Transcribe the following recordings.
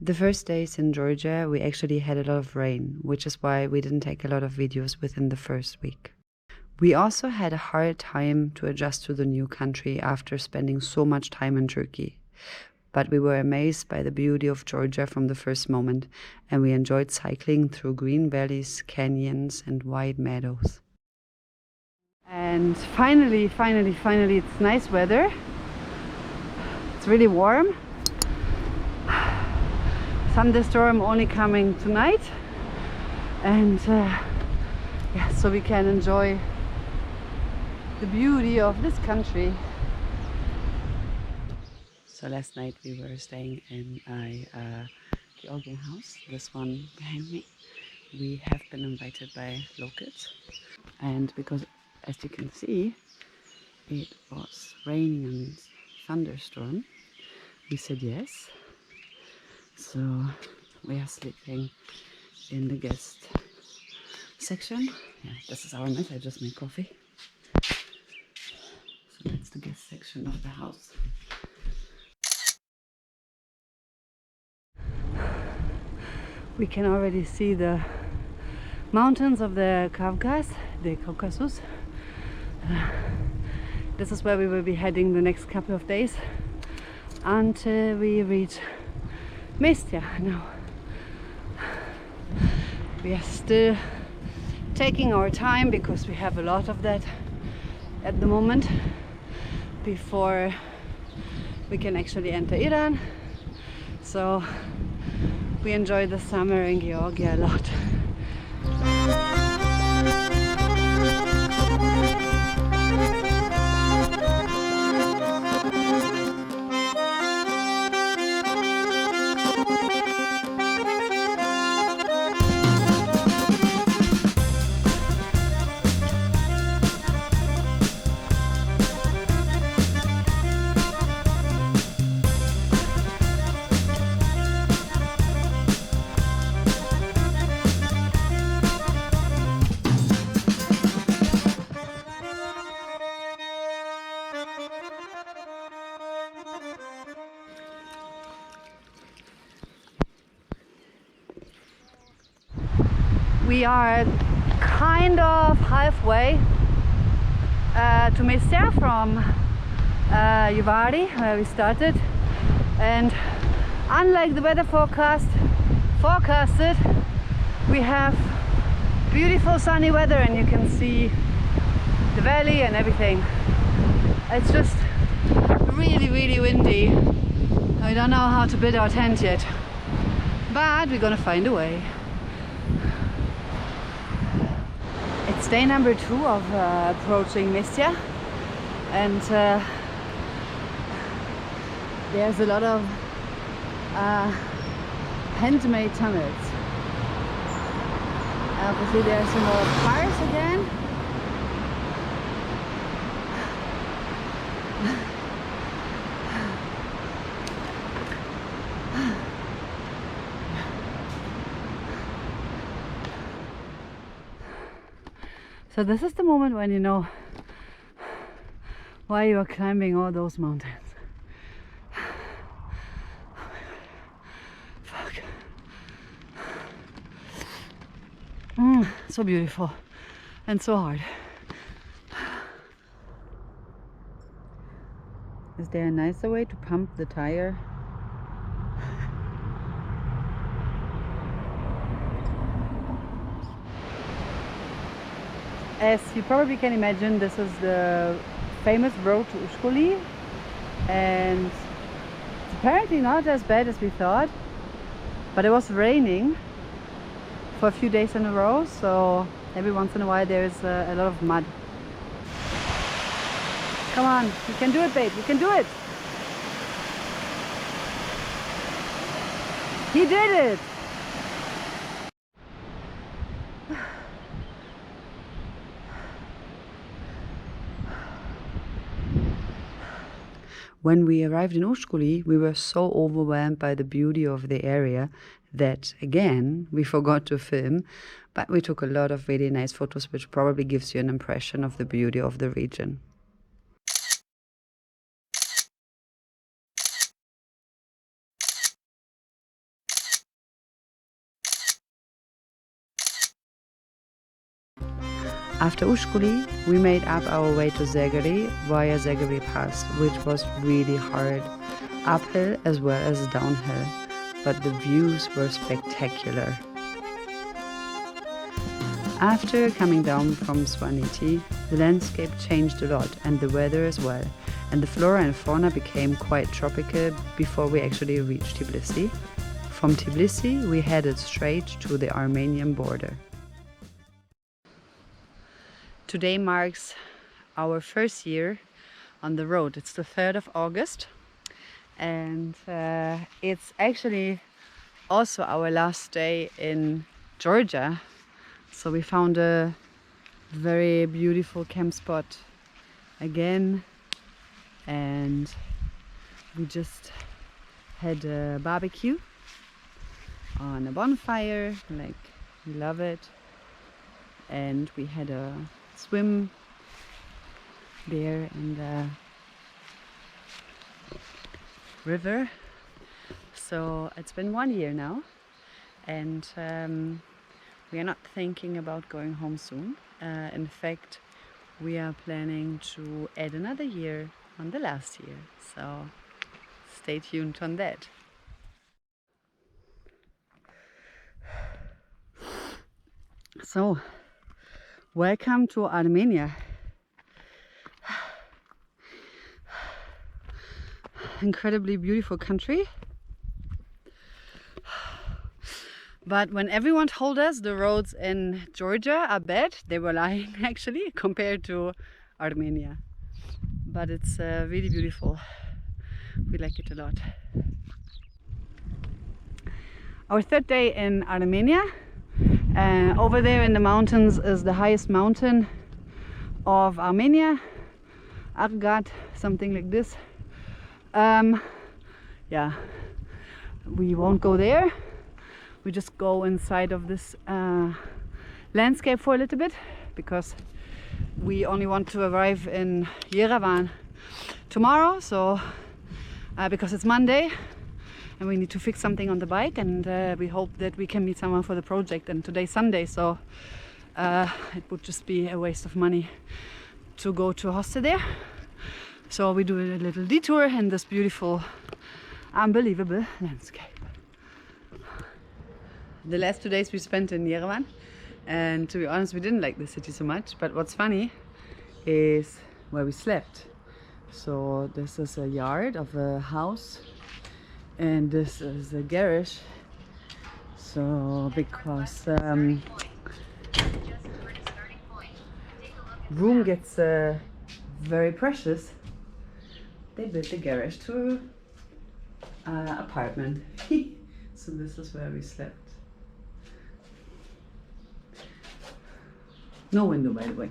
The first days in Georgia, we actually had a lot of rain, which is why we didn't take a lot of videos within the first week. We also had a hard time to adjust to the new country after spending so much time in Turkey. But we were amazed by the beauty of Georgia from the first moment, and we enjoyed cycling through green valleys, canyons, and wide meadows. And finally, it's nice weather. It's really warm. Thunderstorm only coming tonight, and yeah, so we can enjoy the beauty of this country. So last night we were staying in a Georgian house, this one behind me. We have been invited by locals, and because, as you can see, it was raining and thunderstorm, we said yes. So we are sleeping in the guest section. Yeah, this is our mess. I just made coffee. So that's the guest section of the house. We can already see the mountains of the Caucasus. This is where we will be heading the next couple of days until we reach Mestia. Now we are still taking our time because we have a lot of that at the moment before we can actually enter Iran. So we enjoy the summer in Georgia a lot. We are kind of halfway to Mestia from Uvari, where we started, and unlike the weather forecasted, we have beautiful sunny weather, and you can see the valley and everything. It's just really windy. I don't know how to build our tent yet, but we're gonna find a way. It's day number 2 of approaching Mestia, and there's a lot of handmade tunnels. Obviously there's some more cars again. So this is the moment when you know why you are climbing all those mountains. Fuck. So beautiful and so hard. Is there a nicer way to pump the tire? As you probably can imagine, this is the famous road to Ushkuli, and it's apparently not as bad as we thought, but it was raining for a few days in a row, so every once in a while there is a lot of mud. Come on, you can do it, babe, you can do it! He did it! When we arrived in Ushkuli, we were so overwhelmed by the beauty of the area that, again, we forgot to film, but we took a lot of really nice photos, which probably gives you an impression of the beauty of the region. After Ushkuli, we made up our way to Zegeri via Zegeri Pass, which was really hard, uphill as well as downhill, but the views were spectacular. After coming down from Svaneti, the landscape changed a lot and the weather as well, and the flora and fauna became quite tropical before we actually reached Tbilisi. From Tbilisi, we headed straight to the Armenian border. Today marks our first year on the road. It's the 3rd of August, and it's actually also our last day in Georgia. So we found a very beautiful camp spot again, and we just had a barbecue on a bonfire, like we love it, and we had a swim there in the river. So it's been 1 year now, and we are not thinking about going home soon. In fact, we are planning to add another year on the last year, so stay tuned on that. So, welcome to Armenia. Incredibly beautiful country. But when everyone told us the roads in Georgia are bad, they were lying actually compared to Armenia. But it's really beautiful. We like it a lot. Our 3rd day in Armenia. Over there in the mountains is the highest mountain of Armenia, Argat, something like this. Yeah, we won't go there. We just go inside of this landscape for a little bit, because we only want to arrive in Yerevan tomorrow. So because it's Monday and we need to fix something on the bike, and we hope that we can meet someone for the project. And today's Sunday, so it would just be a waste of money to go to a hostel there. So we do a little detour in this beautiful, unbelievable landscape. The last 2 days we spent in Yerevan, and to be honest, we didn't like the city so much. But what's funny is where we slept. So this is a yard of a house, and this is a garage. So because room gets very precious, they built the garage to apartment. So this is where we slept. No window, by the way.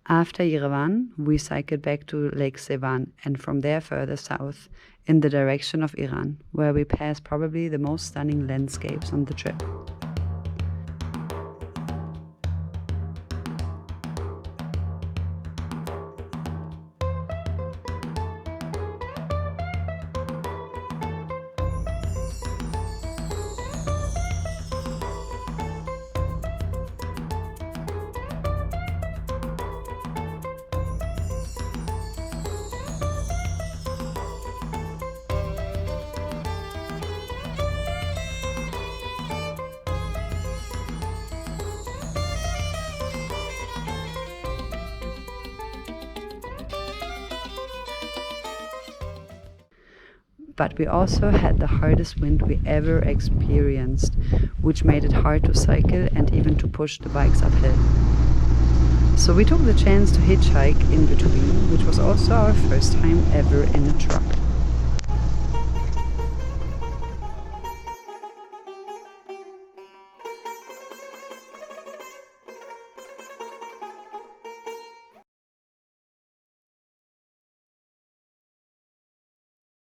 After Yerevan, we cycled back to Lake Sevan, and from there further south in the direction of Iran, where we passed probably the most stunning landscapes on the trip. But we also had the hardest wind we ever experienced, which made it hard to cycle and even to push the bikes uphill. So we took the chance to hitchhike in between, which was also our first time ever in a truck.